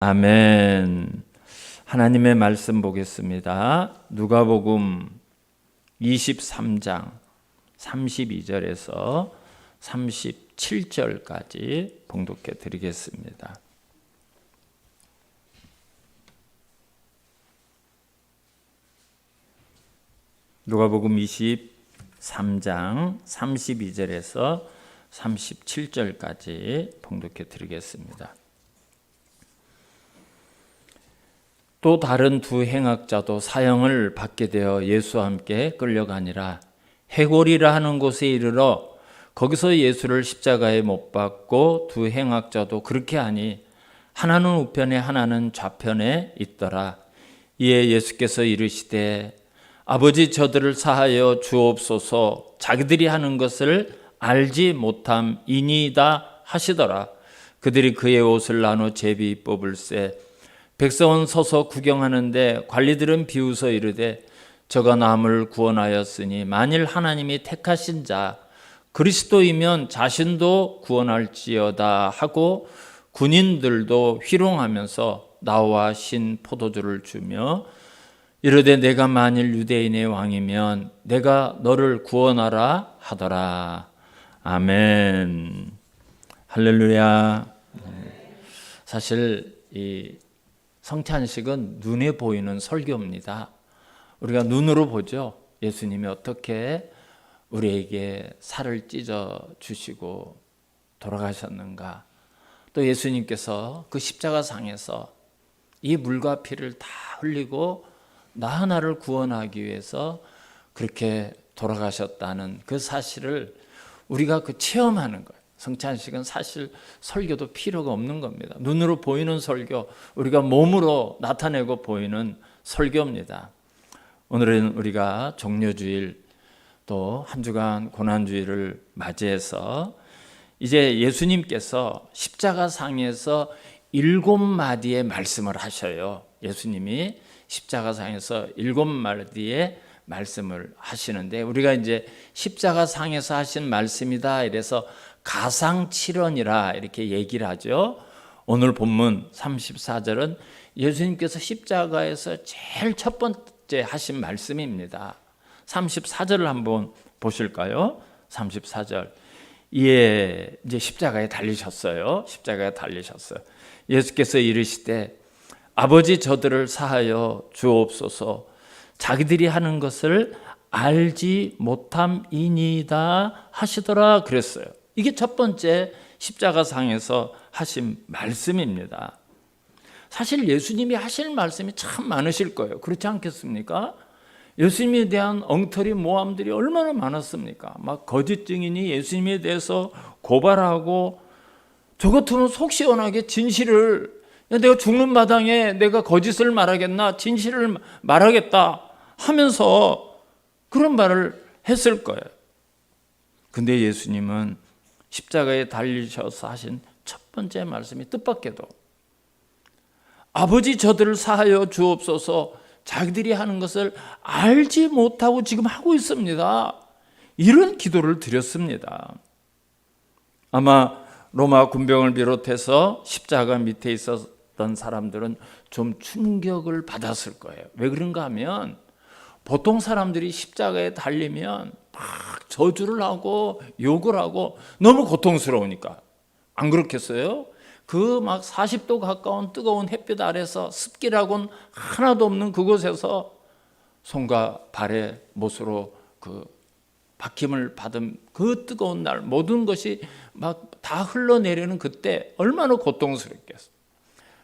아멘. 하나님의 말씀 보겠습니다. 누가복음 23장 32절에서 37절까지 봉독해 드리겠습니다. 누가복음 23장 32절에서 37절까지 봉독해 드리겠습니다. 또 다른 두 행악자도 사형을 받게 되어 예수와 함께 끌려가니라. 해골이라 하는 곳에 이르러 거기서 예수를 십자가에 못 박고 두 행악자도 그렇게 하니 하나는 우편에 하나는 좌편에 있더라. 이에 예수께서 이르시되 아버지 저들을 사하여 주옵소서, 자기들이 하는 것을 알지 못함이니이다 하시더라. 그들이 그의 옷을 나눠 제비 뽑을새 백성은 서서 구경하는데 관리들은 비웃어 이르되 저가 남을 구원하였으니 만일 하나님이 택하신 자 그리스도이면 자신도 구원할지어다 하고 군인들도 희롱하면서 나와 신 포도주를 주며 이르되 내가 만일 유대인의 왕이면 내가 너를 구원하라 하더라. 아멘. 할렐루야. 사실 이 성찬식은 눈에 보이는 설교입니다. 우리가 눈으로 보죠. 예수님이 어떻게 우리에게 살을 찢어 주시고 돌아가셨는가. 또 예수님께서 그 십자가상에서 이 물과 피를 다 흘리고 나 하나를 구원하기 위해서 그렇게 돌아가셨다는 그 사실을 우리가 체험하는 거예요. 성찬식은 사실 설교도 필요가 없는 겁니다. 눈으로 보이는 설교, 우리가 몸으로 나타내고 보이는 설교입니다. 오늘은 우리가 종려주일 또 한 주간 고난주일을 맞이해서 이제 예수님께서 십자가상에서 7마디의 말씀을 하셔요. 예수님이 십자가상에서 7마디의 말씀을 하시는데 우리가 이제 십자가상에서 하신 말씀이다 이래서 가상칠언이라 이렇게 얘기를 하죠. 오늘 본문 34절은 예수님께서 십자가에서 제일 첫 번째 하신 말씀입니다. 34절을 한번 보실까요? 34절. 이에 이제 십자가에 달리셨어요. 십자가에 달리셨어요. 예수께서 이르시되 아버지 저들을 사하여 주옵소서, 자기들이 하는 것을 알지 못함이니이다 하시더라 그랬어요. 이게 첫 번째 십자가상에서 하신 말씀입니다. 사실 예수님이 하실 말씀이 참 많으실 거예요. 그렇지 않겠습니까? 예수님에 대한 엉터리 모함들이 얼마나 많았습니까? 막 거짓 증인이 예수님에 대해서 고발하고 저 같으면 속 시원하게 진실을, 내가 죽는 마당에 내가 거짓을 말하겠나 진실을 말하겠다 하면서 그런 말을 했을 거예요. 근데 예수님은 십자가에 달리셔서 하신 첫 번째 말씀이 뜻밖에도 아버지 저들을 사하여 주옵소서, 자기들이 하는 것을 알지 못하고 지금 하고 있습니다. 이런 기도를 드렸습니다. 아마 로마 군병을 비롯해서 십자가 밑에 있었던 사람들은 좀 충격을 받았을 거예요. 왜 그런가 하면 보통 사람들이 십자가에 달리면 막 저주를 하고 욕을 하고 너무 고통스러우니까. 안 그렇겠어요? 그 막 40도 가까운 뜨거운 햇빛 아래서 습기라고는 하나도 없는 그곳에서 손과 발에 못으로 박힘을 받은 그 뜨거운 날 모든 것이 막 다 흘러내리는 그때 얼마나 고통스럽겠어요.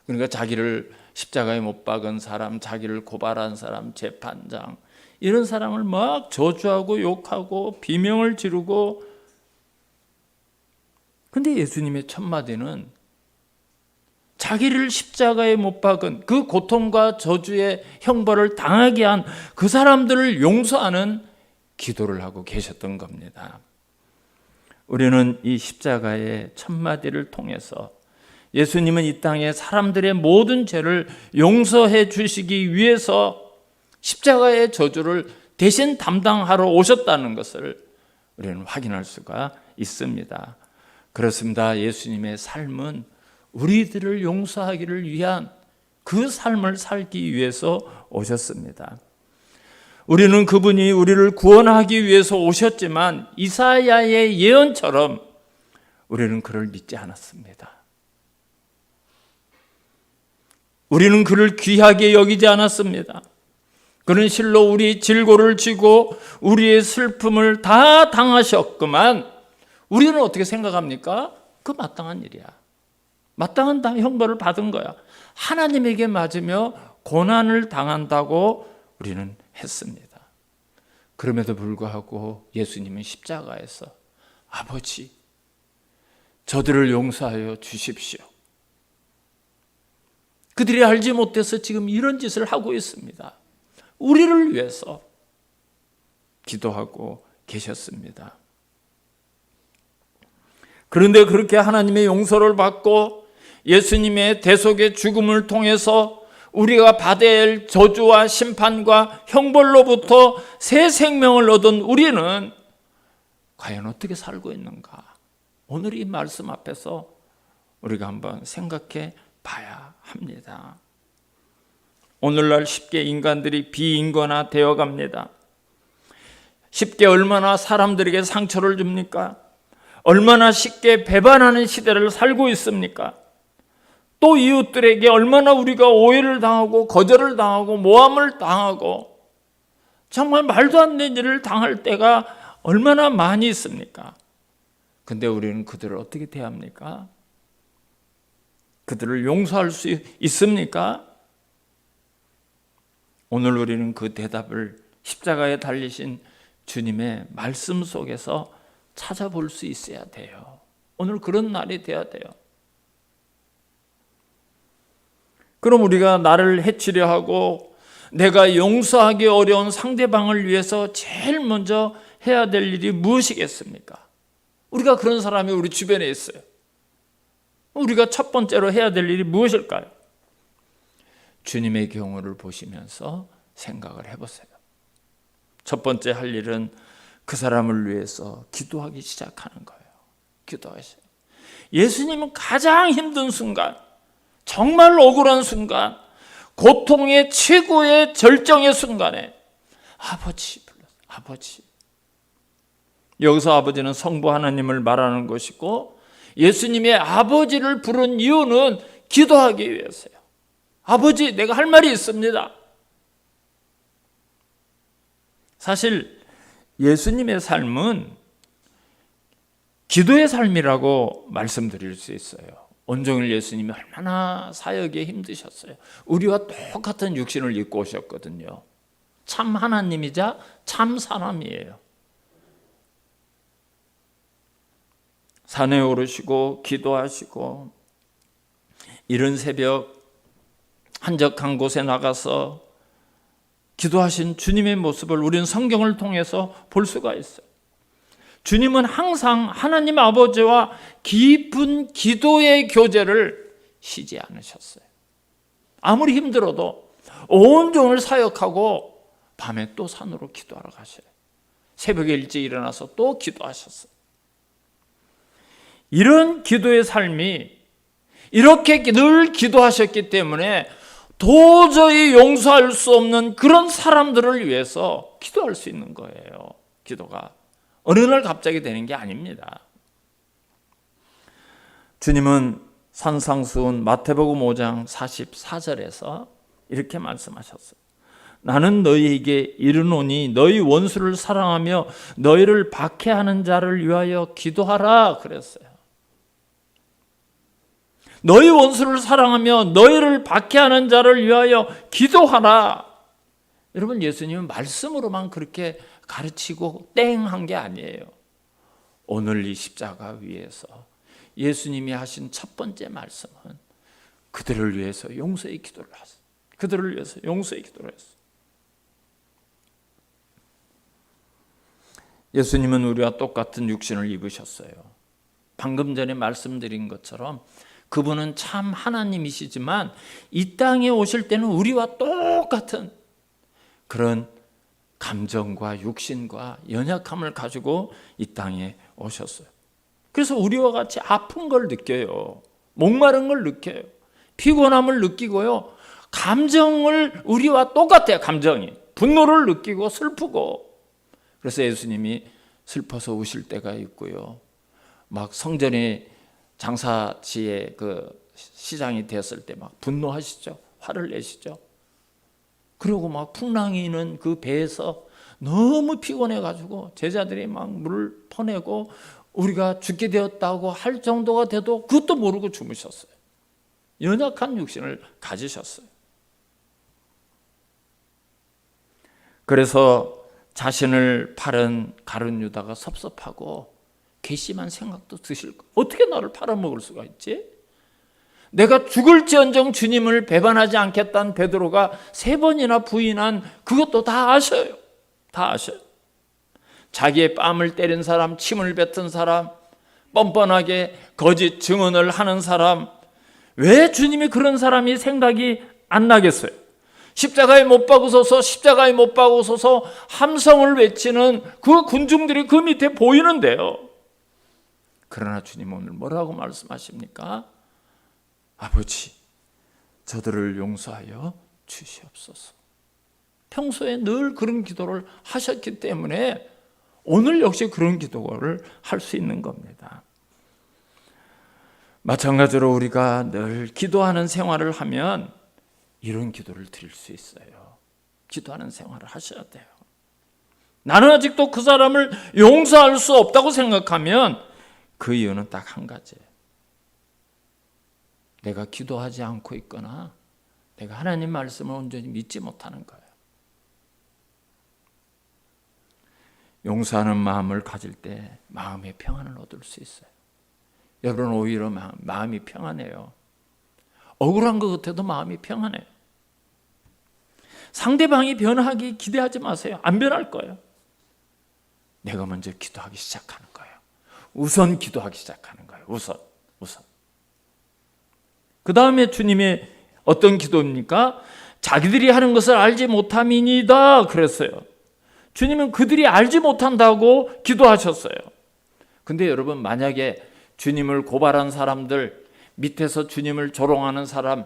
그러니까 자기를 십자가에 못 박은 사람, 자기를 고발한 사람, 재판장 이런 사람을 막 저주하고 욕하고 비명을 지르고. 근데 예수님의 첫 마디는 자기를 십자가에 못 박은 그 고통과 저주의 형벌을 당하게 한 그 사람들을 용서하는 기도를 하고 계셨던 겁니다. 우리는 이 십자가의 첫 마디를 통해서 예수님은 이 땅에 사람들의 모든 죄를 용서해 주시기 위해서 십자가의 저주를 대신 담당하러 오셨다는 것을 우리는 확인할 수가 있습니다. 그렇습니다. 예수님의 삶은 우리들을 용서하기를 위한 그 삶을 살기 위해서 오셨습니다. 우리는 그분이 우리를 구원하기 위해서 오셨지만 이사야의 예언처럼 우리는 그를 믿지 않았습니다. 우리는 그를 귀하게 여기지 않았습니다. 그는 실로 우리 질고를 지고 우리의 슬픔을 다 당하셨구만. 우리는 어떻게 생각합니까? 그 마땅한 일이야. 마땅한 형벌을 받은 거야. 하나님에게 맞으며 고난을 당한다고 우리는 했습니다. 그럼에도 불구하고 예수님은 십자가에서 아버지, 저들을 용서하여 주십시오. 그들이 알지 못해서 지금 이런 짓을 하고 있습니다. 우리를 위해서 기도하고 계셨습니다. 그런데 그렇게 하나님의 용서를 받고 예수님의 대속의 죽음을 통해서 우리가 받아야 할 저주와 심판과 형벌로부터 새 생명을 얻은 우리는 과연 어떻게 살고 있는가? 오늘 이 말씀 앞에서 우리가 한번 생각해 봐야 합니다. 오늘날 쉽게 인간들이 비인간화 되어 갑니다. 쉽게 얼마나 사람들에게 상처를 줍니까? 얼마나 쉽게 배반하는 시대를 살고 있습니까? 또 이웃들에게 얼마나 우리가 오해를 당하고 거절을 당하고 모함을 당하고 정말 말도 안 되는 일을 당할 때가 얼마나 많이 있습니까? 근데 우리는 그들을 어떻게 대합니까? 그들을 용서할 수 있습니까? 오늘 우리는 그 대답을 십자가에 달리신 주님의 말씀 속에서 찾아볼 수 있어야 돼요. 오늘 그런 날이 돼야 돼요. 그럼 우리가 나를 해치려 하고 내가 용서하기 어려운 상대방을 위해서 제일 먼저 해야 될 일이 무엇이겠습니까? 우리가 그런 사람이 우리 주변에 있어요. 우리가 첫 번째로 해야 될 일이 무엇일까요? 주님의 경우를 보시면서 생각을 해보세요. 첫 번째 할 일은 그 사람을 위해서 기도하기 시작하는 거예요. 기도하세요. 예수님은 가장 힘든 순간, 정말 억울한 순간, 고통의 최고의 절정의 순간에 아버지 불렀어요. 아버지. 여기서 아버지는 성부 하나님을 말하는 것이고 예수님의 아버지를 부른 이유는 기도하기 위해서요. 아버지, 내가 할 말이 있습니다. 사실 예수님의 삶은 기도의 삶이라고 말씀드릴 수 있어요. 온종일 예수님이 얼마나 사역에 힘드셨어요. 우리와 똑같은 육신을 입고 오셨거든요. 참 하나님이자 참 사람이에요. 산에 오르시고 기도하시고 이른 새벽 한적한 곳에 나가서 기도하신 주님의 모습을 우리는 성경을 통해서 볼 수가 있어요. 주님은 항상 하나님 아버지와 깊은 기도의 교제를 쉬지 않으셨어요. 아무리 힘들어도 온종일 사역하고 밤에 또 산으로 기도하러 가셔요. 새벽에 일찍 일어나서 또 기도하셨어요. 이런 기도의 삶이 이렇게 늘 기도하셨기 때문에 도저히 용서할 수 없는 그런 사람들을 위해서 기도할 수 있는 거예요. 기도가 어느 날 갑자기 되는 게 아닙니다. 주님은 산상수훈 마태복음 5장 44절에서 이렇게 말씀하셨어요. 나는 너희에게 이르노니 너희 원수를 사랑하며 너희를 박해하는 자를 위하여 기도하라 그랬어요. 너희 원수를 사랑하며 너희를 박해하는 자를 위하여 기도하라. 여러분, 예수님은 말씀으로만 그렇게 가르치고 땡 한 게 아니에요. 오늘 이 십자가 위에서 예수님이 하신 첫 번째 말씀은 그들을 위해서 용서의 기도를 하셨어요. 그들을 위해서 용서의 기도를 했어요. 예수님은 우리와 똑같은 육신을 입으셨어요. 방금 전에 말씀드린 것처럼 그분은 참 하나님이시지만 이 땅에 오실 때는 우리와 똑같은 그런 감정과 육신과 연약함을 가지고 이 땅에 오셨어요. 그래서 우리와 같이 아픈 걸 느껴요. 목마른 걸 느껴요. 피곤함을 느끼고요. 감정을 우리와 똑같아요. 감정이. 분노를 느끼고 슬프고. 그래서 예수님이 슬퍼서 우실 때가 있고요. 막 성전이 장사지에 그 시장이 되었을 때 막 분노하시죠. 화를 내시죠. 그리고 막 풍랑이는 그 배에서 너무 피곤해가지고 제자들이 막 물을 퍼내고 우리가 죽게 되었다고 할 정도가 돼도 그것도 모르고 주무셨어요. 연약한 육신을 가지셨어요. 그래서 자신을 팔은 가룟 유다가 섭섭하고 괘씸한 생각도 드실 거예요. 어떻게 나를 팔아먹을 수가 있지? 내가 죽을지언정 주님을 배반하지 않겠다는 베드로가 3번이나 부인한 그것도 다 아셔요. 다 아셔요. 자기의 뺨을 때린 사람, 침을 뱉은 사람, 뻔뻔하게 거짓 증언을 하는 사람, 왜 주님이 그런 사람이 생각이 안 나겠어요? 십자가에 못 박으소서, 십자가에 못 박으소서 함성을 외치는 그 군중들이 그 밑에 보이는데요. 그러나 주님 오늘 뭐라고 말씀하십니까? 아버지, 저들을 용서하여 주시옵소서. 평소에 늘 그런 기도를 하셨기 때문에 오늘 역시 그런 기도를 할 수 있는 겁니다. 마찬가지로 우리가 늘 기도하는 생활을 하면 이런 기도를 드릴 수 있어요. 기도하는 생활을 하셔야 돼요. 나는 아직도 그 사람을 용서할 수 없다고 생각하면 그 이유는 딱 한 가지예요. 내가 기도하지 않고 있거나 내가 하나님 말씀을 온전히 믿지 못하는 거예요. 용서하는 마음을 가질 때 마음의 평안을 얻을 수 있어요. 여러분 오히려 마음이 평안해요. 억울한 것 같아도 마음이 평안해요. 상대방이 변하기 기대하지 마세요. 안 변할 거예요. 내가 먼저 기도하기 시작하는 거예요. 우선 기도하기 시작하는 거예요. 우선. 그 다음에 주님의 어떤 기도입니까? 자기들이 하는 것을 알지 못함이니이다 그랬어요. 주님은 그들이 알지 못한다고 기도하셨어요. 근데 여러분 만약에 주님을 고발한 사람들, 밑에서 주님을 조롱하는 사람,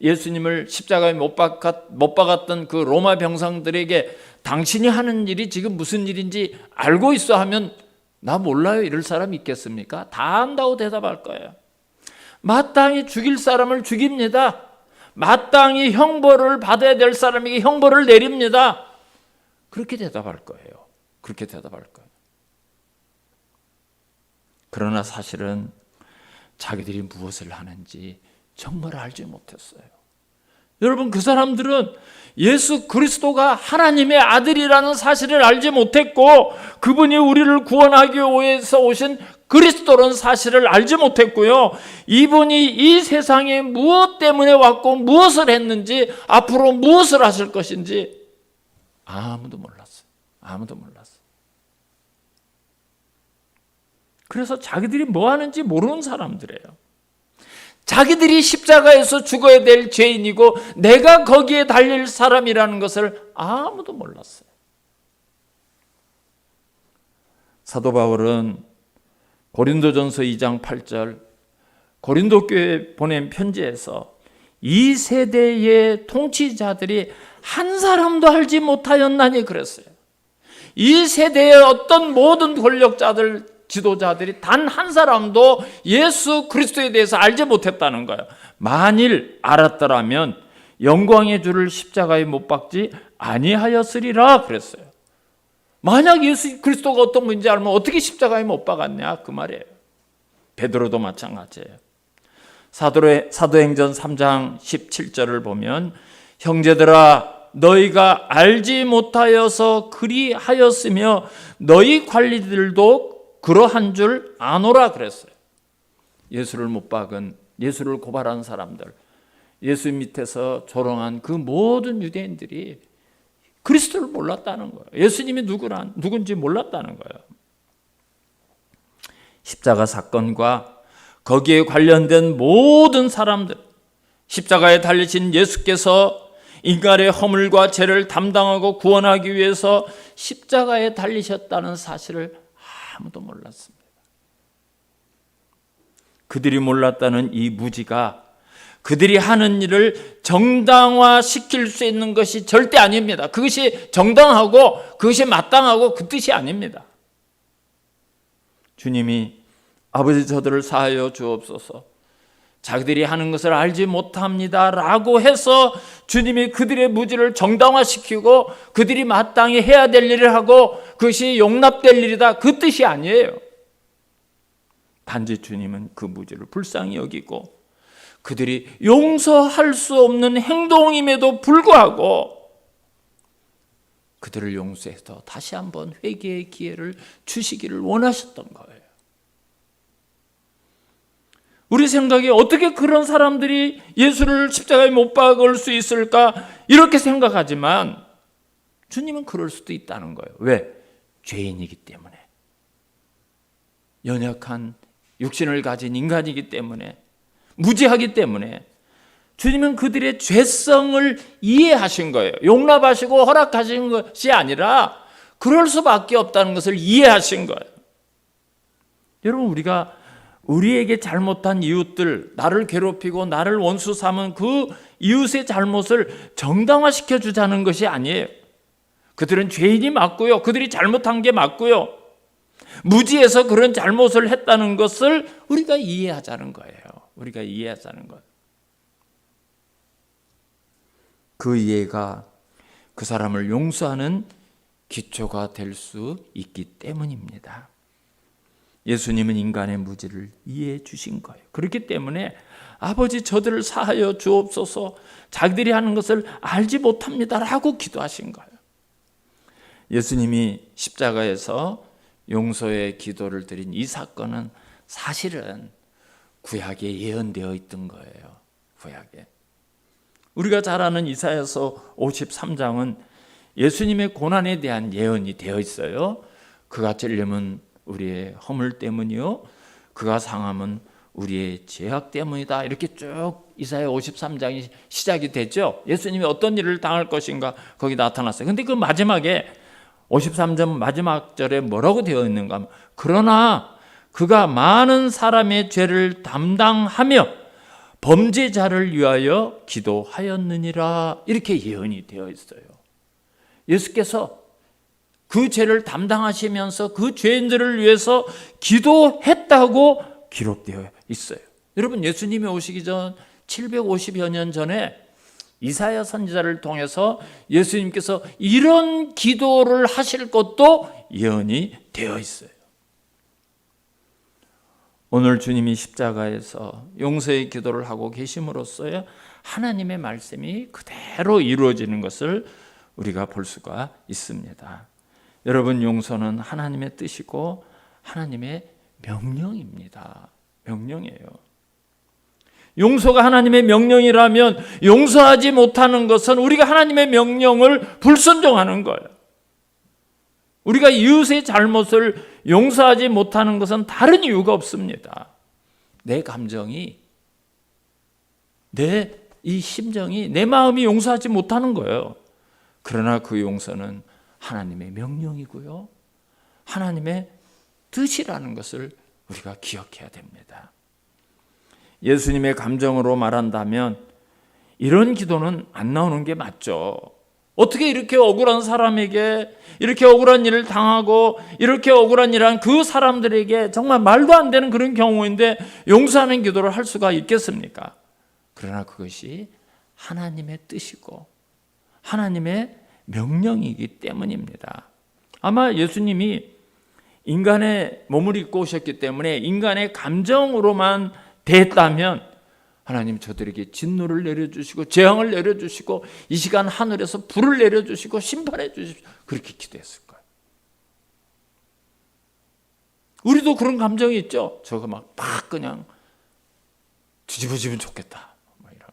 예수님을 십자가에 못 박았던 그 로마 병상들에게 당신이 하는 일이 지금 무슨 일인지 알고 있어 하면 나 몰라요 이럴 사람 있겠습니까? 다 안다고 대답할 거예요. 마땅히 죽일 사람을 죽입니다. 마땅히 형벌을 받아야 될 사람에게 형벌을 내립니다. 그렇게 대답할 거예요. 그렇게 대답할 거예요. 그러나 사실은 자기들이 무엇을 하는지 정말 알지 못했어요. 여러분 그 사람들은 예수 그리스도가 하나님의 아들이라는 사실을 알지 못했고 그분이 우리를 구원하기 위해서 오신 그리스도라는 사실을 알지 못했고요. 이분이 이 세상에 무엇 때문에 왔고 무엇을 했는지 앞으로 무엇을 하실 것인지 아무도 몰랐어요. 아무도 몰랐어요. 그래서 자기들이 뭐 하는지 모르는 사람들이에요. 자기들이 십자가에서 죽어야 될 죄인이고 내가 거기에 달릴 사람이라는 것을 아무도 몰랐어요. 사도 바울은 고린도전서 2장 8절 고린도 교회에 보낸 편지에서 이 세대의 통치자들이 한 사람도 알지 못하였나니 그랬어요. 이 세대의 어떤 모든 권력자들, 지도자들이 단 한 사람도 예수 그리스도에 대해서 알지 못했다는 거예요. 만일 알았더라면 영광의 주를 십자가에 못 박지 아니하였으리라 그랬어요. 만약 예수 그리스도가 어떤 분인지 알면 어떻게 십자가에 못 박았냐 그 말이에요. 베드로도 마찬가지예요. 사도행전 3장 17절을 보면 형제들아 너희가 알지 못하여서 그리하였으며 너희 관리들도 그러한 줄 아노라 그랬어요. 예수를 못 박은, 예수를 고발한 사람들, 예수 밑에서 조롱한 그 모든 유대인들이 그리스도를 몰랐다는 거예요. 예수님이 누군지 몰랐다는 거예요. 십자가 사건과 거기에 관련된 모든 사람들, 십자가에 달리신 예수께서 인간의 허물과 죄를 담당하고 구원하기 위해서 십자가에 달리셨다는 사실을 아무도 몰랐습니다. 그들이 몰랐다는 이 무지가 그들이 하는 일을 정당화시킬 수 있는 것이 절대 아닙니다. 그것이 정당하고 그것이 마땅하고 그 뜻이 아닙니다. 주님이 아버지 저들을 사하여 주옵소서, 자기들이 하는 것을 알지 못합니다 라고 해서 주님이 그들의 무지를 정당화시키고 그들이 마땅히 해야 될 일을 하고 그것이 용납될 일이다, 그 뜻이 아니에요. 단지 주님은 그 무지를 불쌍히 여기고 그들이 용서할 수 없는 행동임에도 불구하고 그들을 용서해서 다시 한번 회개의 기회를 주시기를 원하셨던 거예요. 우리 생각에 어떻게 그런 사람들이 예수를 십자가에 못 박을 수 있을까 이렇게 생각하지만 주님은 그럴 수도 있다는 거예요. 왜? 죄인이기 때문에, 연약한 육신을 가진 인간이기 때문에, 무지하기 때문에 주님은 그들의 죄성을 이해하신 거예요. 용납하시고 허락하신 것이 아니라 그럴 수밖에 없다는 것을 이해하신 거예요. 여러분, 우리가 우리에게 잘못한 이웃들, 나를 괴롭히고 나를 원수 삼은 그 이웃의 잘못을 정당화시켜 주자는 것이 아니에요. 그들은 죄인이 맞고요, 그들이 잘못한 게 맞고요, 무지해서 그런 잘못을 했다는 것을 우리가 이해하자는 거예요. 우리가 이해하자는 것. 그 이해가 그 사람을 용서하는 기초가 될 수 있기 때문입니다. 예수님은 인간의 무지를 이해해 주신 거예요. 그렇기 때문에 아버지 저들을 사하여 주옵소서, 자기들이 하는 것을 알지 못합니다 라고 기도하신 거예요. 예수님이 십자가에서 용서의 기도를 드린 이 사건은 사실은 구약에 예언되어 있던 거예요. 구약에. 우리가 잘 아는 이사야서 53장은 예수님의 고난에 대한 예언이 되어 있어요. 그가 찔림은 우리의 허물 때문이요, 그가 상함은 우리의 죄악 때문이다, 이렇게 쭉 이사야 53장이 시작이 되죠. 예수님이 어떤 일을 당할 것인가 거기 나타났어요. 근데 그 마지막에 53장 마지막 절에 뭐라고 되어 있는가 하면, 그러나 그가 많은 사람의 죄를 담당하며 범죄자를 위하여 기도하였느니라, 이렇게 예언이 되어 있어요. 예수께서 그 죄를 담당하시면서 그 죄인들을 위해서 기도했다고 기록되어 있어요. 여러분, 예수님이 오시기 전 750여 년 전에 이사야 선지자를 통해서 예수님께서 이런 기도를 하실 것도 예언이 되어 있어요. 오늘 주님이 십자가에서 용서의 기도를 하고 계심으로써 하나님의 말씀이 그대로 이루어지는 것을 우리가 볼 수가 있습니다. 여러분, 용서는 하나님의 뜻이고 하나님의 명령입니다. 명령이에요. 용서가 하나님의 명령이라면 용서하지 못하는 것은 우리가 하나님의 명령을 불순종하는 거예요. 우리가 이웃의 잘못을 용서하지 못하는 것은 다른 이유가 없습니다. 내 감정이, 내 이 심정이, 내 마음이 용서하지 못하는 거예요. 그러나 그 용서는 하나님의 명령이고요, 하나님의 뜻이라는 것을 우리가 기억해야 됩니다. 예수님의 감정으로 말한다면 이런 기도는 안 나오는 게 맞죠. 어떻게 이렇게 억울한 사람에게 이렇게 억울한 일을 당하고 이렇게 억울한 일한 그 사람들에게 정말 말도 안 되는 그런 경우인데 용서하는 기도를 할 수가 있겠습니까? 그러나 그것이 하나님의 뜻이고 하나님의 명령이기 때문입니다. 아마 예수님이 인간의 몸을 입고 오셨기 때문에 인간의 감정으로만 대했다면 하나님 저들에게 진노를 내려주시고 재앙을 내려주시고 이 시간 하늘에서 불을 내려주시고 심판해 주십시오, 그렇게 기도했을 거예요. 우리도 그런 감정이 있죠. 저거 막 그냥 뒤집어지면 좋겠다, 이런.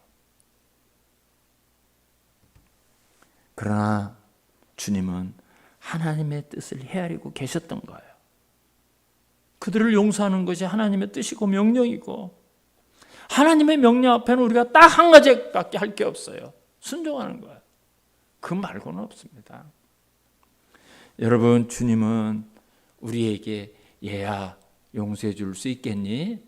그러나 주님은 하나님의 뜻을 헤아리고 계셨던 거예요. 그들을 용서하는 것이 하나님의 뜻이고 명령이고, 하나님의 명령 앞에는 우리가 딱 한 가지밖에 할 게 없어요. 순종하는 거예요. 그 말고는 없습니다. 여러분, 주님은 우리에게 얘야 용서해 줄 수 있겠니?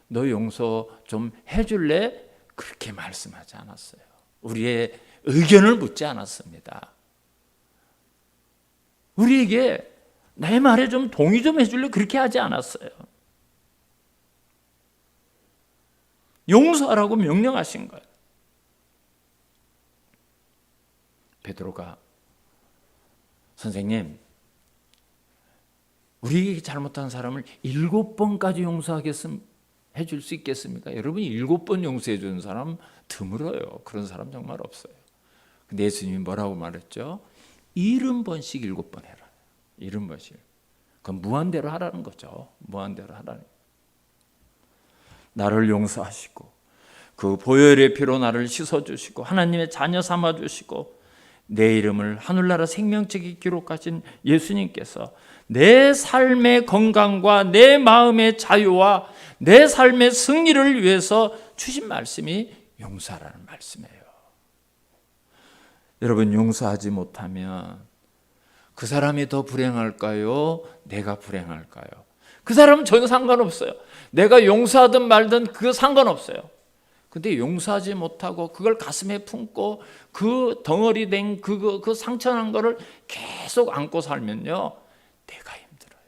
너 용서 좀 해줄래? 그렇게 말씀하지 않았어요. 우리의 의견을 묻지 않았습니다. 우리에게 내 말에 좀 동의 좀 해줄래? 그렇게 하지 않았어요. 용서하라고 명령하신 거예요. 베드로가 선생님, 우리에게 잘못한 사람을 7번까지 해줄 수 있겠습니까? 여러분 7번 용서해 주는 사람 드물어요. 그런 사람 정말 없어요. 근데 예수님이 뭐라고 말했죠? 70번씩 7번 해라. 70번씩. 그건 무한대로 하라는 거죠. 무한대로 하라는. 나를 용서하시고 그 보혈의 피로 나를 씻어주시고 하나님의 자녀 삼아주시고 내 이름을 하늘나라 생명책에 기록하신 예수님께서 내 삶의 건강과 내 마음의 자유와 내 삶의 승리를 위해서 주신 말씀이 용서하라는 말씀이에요. 여러분, 용서하지 못하면 그 사람이 더 불행할까요? 내가 불행할까요? 그 사람은 전혀 상관없어요. 내가 용서하든 말든 그거 상관없어요. 근데 용서하지 못하고 그걸 가슴에 품고 그 덩어리 된 그 상처난 거를 계속 안고 살면요, 내가 힘들어요.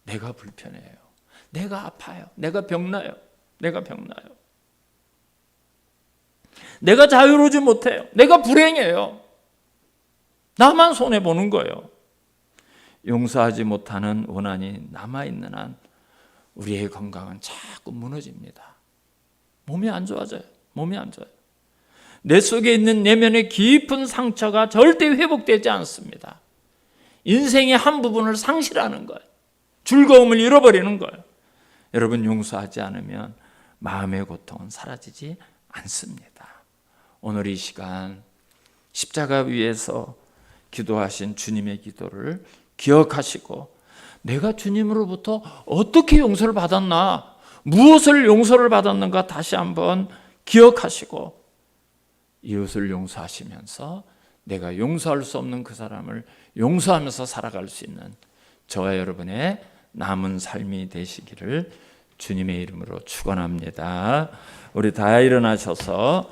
내가 불편해요. 내가 아파요. 내가 병나요. 내가 병나요. 내가 자유로우지 못해요. 내가 불행해요. 나만 손해보는 거예요. 용서하지 못하는 원한이 남아있는 한 우리의 건강은 자꾸 무너집니다. 몸이 안 좋아져요. 몸이 안 좋아요. 내 속에 있는 내면의 깊은 상처가 절대 회복되지 않습니다. 인생의 한 부분을 상실하는 거예요. 즐거움을 잃어버리는 거예요. 여러분, 용서하지 않으면 마음의 고통은 사라지지 않습니다. 오늘 이 시간 십자가 위에서 기도하신 주님의 기도를 기억하시고 내가 주님으로부터 어떻게 용서를 받았나, 무엇을 용서를 받았는가 다시 한번 기억하시고 이웃을 용서하시면서 내가 용서할 수 없는 그 사람을 용서하면서 살아갈 수 있는 저와 여러분의 남은 삶이 되시기를 주님의 이름으로 축원합니다. 우리 다 일어나셔서